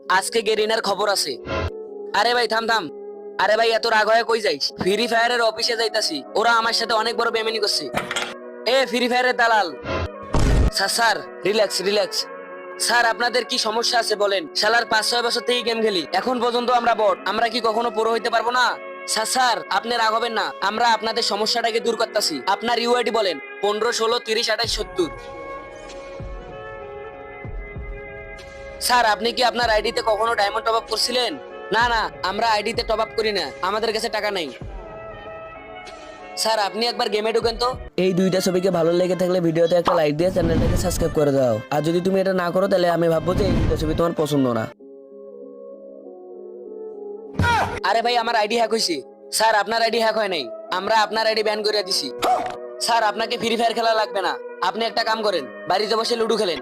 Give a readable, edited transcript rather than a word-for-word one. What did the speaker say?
আজকে গেরিনার খবর আছে। আরে ভাই থাম থাম। আরে ভাই এত রাগ হয়ে কই যাইস? ফ্রি ফায়ারের অফিসে যাইতাছি, ওরা আমার সাথে অনেক বড় বেমানি করছে। এ ফ্রি ফায়ারের দালাল। Sir sir relax relax. Sir আপনাদের কি সমস্যা আছে বলেন? শালার 5-6 বছর থেকে গেম খেলি, এখন পর্যন্ত আমরা বট, আমরা কি কখনো পুরো হইতে পারবো না? স্যার স্যার আপনি রাগ হবেন না, আমরা আপনাদের সমস্যাটাকে দূর করতেছি। আপনার ইউআইডি বলেন। 15, 16, 30, 28, 70। স্যার আপনি কি আপনার আইডিতে কখনো ডায়মন্ড টপ আপ করছিলেন? না না, আমরা আইডিতে টপ আপ করি না, আমাদের কাছে টাকা নেই। স্যার আপনি একবার গেমে ঢুকেন তো। এই দুইটা ছবিকে ভালো লেগে থাকলে ভিডিওতে একটা লাইক দিয়ে চ্যানেলটাকে সাবস্ক্রাইব করে দাও। আর যদি তুমি এটা না করো তাহলে আমি ভাববো যে এই দুইটা ছবি তোমার পছন্দ না। আরে ভাই আমার আইডি হ্যাক হয়েছে। স্যার আপনার আইডি হ্যাক হয় নাই, আমরা আপনার আইডি ব্যান করে দিছি। স্যার আপনাকে ফ্রি ফায়ার খেলা লাগবে না, আপনি একটা কাম করেন, বাড়িতে বসে লুডো খেলেন।